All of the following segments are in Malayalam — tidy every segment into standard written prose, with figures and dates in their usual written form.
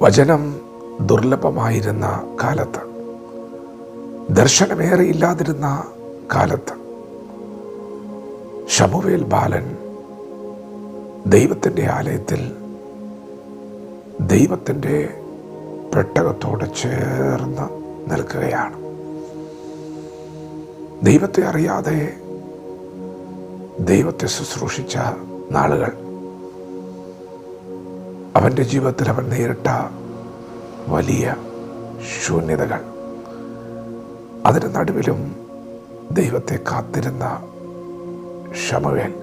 വചനം ദുർലഭമായിരുന്ന കാലത്ത്, ദർശനമേറെ ഇല്ലാതിരുന്ന കാലത്ത്, ശമൂവേൽ ബാലൻ ദൈവത്തിൻ്റെ ആലയത്തിൽ ദൈവത്തിൻ്റെ പെട്ടകത്തോട് ചേർന്ന് നിൽക്കുകയാണ്. ദൈവത്തെ അറിയാതെ ദൈവത്തെ ശുശ്രൂഷിച്ച നാളുകൾ, അവൻ്റെ ജീവിതത്തിൽ അവൻ നേരിട്ട വലിയ ശൂന്യതകൾ, അതിന് നടുവിലും ദൈവത്തെ കാത്തിരുന്ന ശമൂവേൽ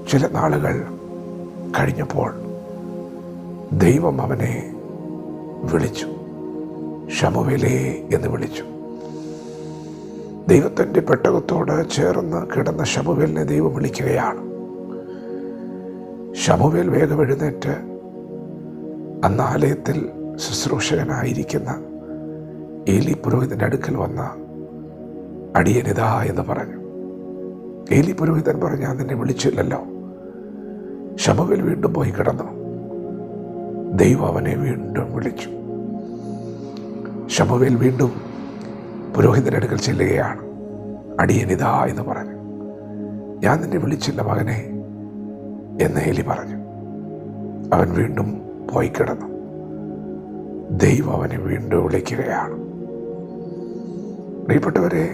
ചില നാളുകൾ കഴിഞ്ഞപ്പോൾ ദൈവം അവനെ വിളിച്ചു. ശമൂവേലേ എന്ന് വിളിച്ചു. ദൈവത്തിൻ്റെ പെട്ടകത്തോട് ചേർന്ന് കിടന്ന ശമൂവേലിനെ ദൈവം വിളിക്കുകയാണ്. ശമൂവേൽ വേഗം എഴുന്നേറ്റ് അന്ന് ആലയത്തിൽ ശുശ്രൂഷകനായിരിക്കുന്ന ഏലി പുരോഹിതൻ്റെ അടുക്കൽ വന്ന അടിയനിതാ എന്ന് പറഞ്ഞു. ഏലി പുരോഹിതൻ പറഞ്ഞു, ഞാൻ നിന്നെ വിളിച്ചില്ലല്ലോ. ശമൂവേൽ വീണ്ടും പോയി കിടന്നു. ദൈവം അവനെ വീണ്ടും വിളിച്ചു. ശമൂവേൽ വീണ്ടും പുരോഹിതൻ്റെ അടുക്കൽ ചെല്ലുകയാണ്. അടിയനിതാ എന്ന് പറഞ്ഞു. ഞാൻ നിന്നെ വിളിച്ചില്ല മകനെ എന്ന് ഏലി പറഞ്ഞു. അവൻ വീണ്ടും പോയി കിടന്നു. ദൈവം അവനെ വീണ്ടും വിളിക്കുകയാണ്. പ്രിയപ്പെട്ടവരെ,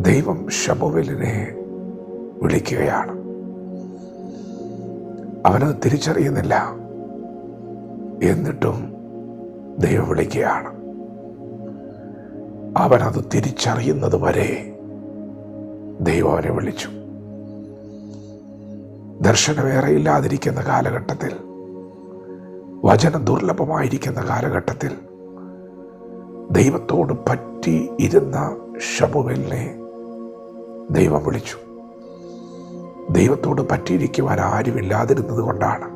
ദൈവം ശമൂവേലിനെ വിളിക്കുകയാണ്. അവനത് തിരിച്ചറിയുന്നില്ല. എന്നിട്ടും ദൈവം വിളിക്കുകയാണ്. അവനത് തിരിച്ചറിയുന്നത് വരെ ദൈവം അവനെ വിളിച്ചു. ദർശനമേറെ ഇല്ലാതിരിക്കുന്ന കാലഘട്ടത്തിൽ, വചനം ദുർലഭമായിരിക്കുന്ന കാലഘട്ടത്തിൽ ദൈവത്തോട് പറ്റി ഇരുന്ന ശമൂവേലിനെ ദൈവം വിളിച്ചു. ദൈവത്തോട് പറ്റിയിരിക്കുവാൻ ആരുമില്ലാതിരുന്നത് കൊണ്ടാണ്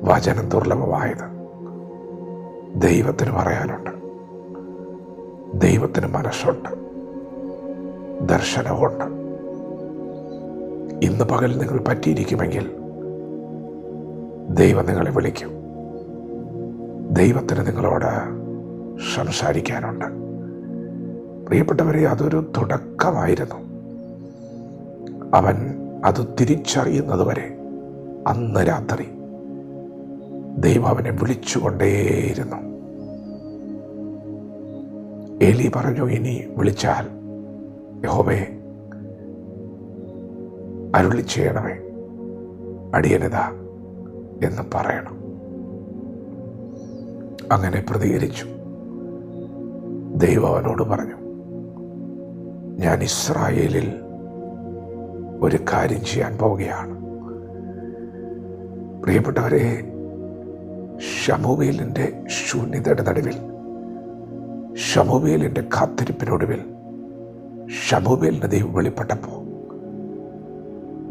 വചനം ദുർലഭമായത്. ദൈവത്തിന് പറയാനുണ്ട്, ദൈവത്തിന് മനസ്സുണ്ട്, ദർശനമുണ്ട്. ഇന്ന് പകൽ നിങ്ങൾ പറ്റിയിരിക്കുമെങ്കിൽ ദൈവം നിങ്ങളെ വിളിക്കും. ദൈവത്തിന് നിങ്ങളോട് സംസാരിക്കാനുണ്ട്. പ്രിയപ്പെട്ടവരെ, അതൊരു തുടക്കമായിരുന്നു. അവൻ അത് തിരിച്ചറിയുന്നത് വരെ അന്ന് രാത്രി ദൈവം അവനെ വിളിച്ചുകൊണ്ടേയിരുന്നു. ഏലി പറഞ്ഞു, ഇനി വിളിച്ചാൽ യഹോവേ അരുളി ചെയ്യണമേ, അടിയനിതാ എന്ന് പറയണം. അങ്ങനെ പ്രതികരിച്ചു. ദൈവം അവനോട് പറഞ്ഞു, ഞാൻ ഇസ്രായേലിൽ ഒരു കാര്യം ചെയ്യാൻ പോവുകയാണ്. പ്രിയപ്പെട്ടവരെ, ശമൂവേലിൻ്റെ ശൂന്യതയുടെ നടുവിൽ, ശമൂവേലിൻ്റെ കാത്തിരിപ്പിനൊടുവിൽ ശമൂവേലിന് ദൈവം വെളിപ്പെട്ടപ്പോൾ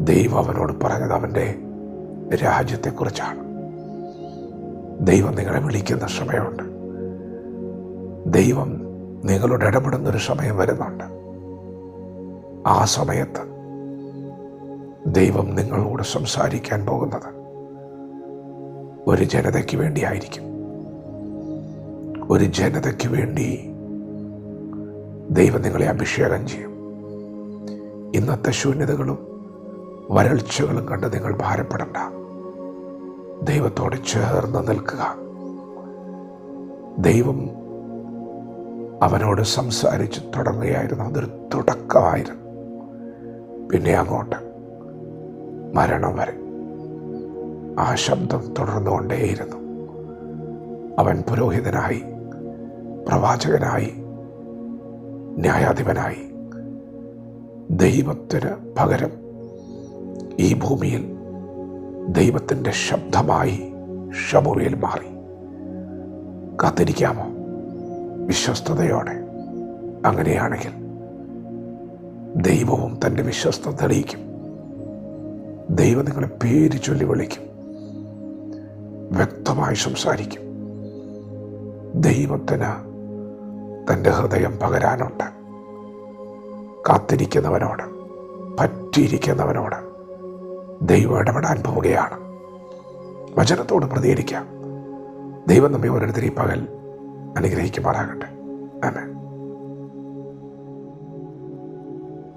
ദൈവം അവനോട് പറഞ്ഞത് അവൻ്റെ രാജ്യത്തെക്കുറിച്ചാണ്. ദൈവം നിങ്ങളെ വിളിക്കുന്ന സമയമുണ്ട്. ദൈവം നിങ്ങളോട് ഇടപെടുന്നൊരു സമയം വരുന്നുണ്ട്. ആ സമയത്ത് ദൈവം നിങ്ങളോട് സംസാരിക്കാൻ പോകുന്നത് ഒരു ജനതയ്ക്ക് വേണ്ടിയായിരിക്കും. ഒരു ജനതയ്ക്ക് വേണ്ടി ദൈവം നിങ്ങളെ അഭിഷേകം ചെയ്യും. ഇന്നത്തെ ശൂന്യതകളും വരൾച്ചകളും കണ്ട് നിങ്ങൾ ഭാരപ്പെടണ്ട. ദൈവത്തോട് ചേർന്ന് നിൽക്കുക. ദൈവം അവനോട് സംസാരിച്ച് തുടങ്ങുകയായിരുന്നു. അതൊരു തുടക്കമായിരുന്നു. പിന്നെ അങ്ങോട്ട് മരണം വരെ ആ ശബ്ദം തുടർന്നുകൊണ്ടേയിരുന്നു. അവൻ പുരോഹിതനായി, പ്രവാചകനായി, ന്യായാധിപനായി, ദൈവത്തിന് പകരം ഈ ഭൂമിയിൽ ദൈവത്തിൻ്റെ ശബ്ദമായി ശമൂവേൽ മാറി. കാത്തിരിക്കാമോ വിശ്വസ്തയോടെ? അങ്ങനെയാണെങ്കിൽ ദൈവവും തൻ്റെ വിശ്വസ്തത തെളിയിക്കും. ദൈവം നിങ്ങളെ പേര് ചൊല്ലി വിളിക്കും, വ്യക്തമായി സംസാരിക്കും. ദൈവത്തിന് തൻ്റെ ഹൃദയം പകരാനുണ്ട്. കാത്തിരിക്കുന്നവനോട്, പറ്റിയിരിക്കുന്നവനോട് ദൈവം ഇടപെടാൻ പോവുകയാണ്. വചനത്തോട് പ്രതികരിക്കാം. ദൈവം നമ്മെ ഓരോരുത്തരെയും പകൽ അനുഗ്രഹിക്കുമാറാകട്ടെ. ആമേൻ.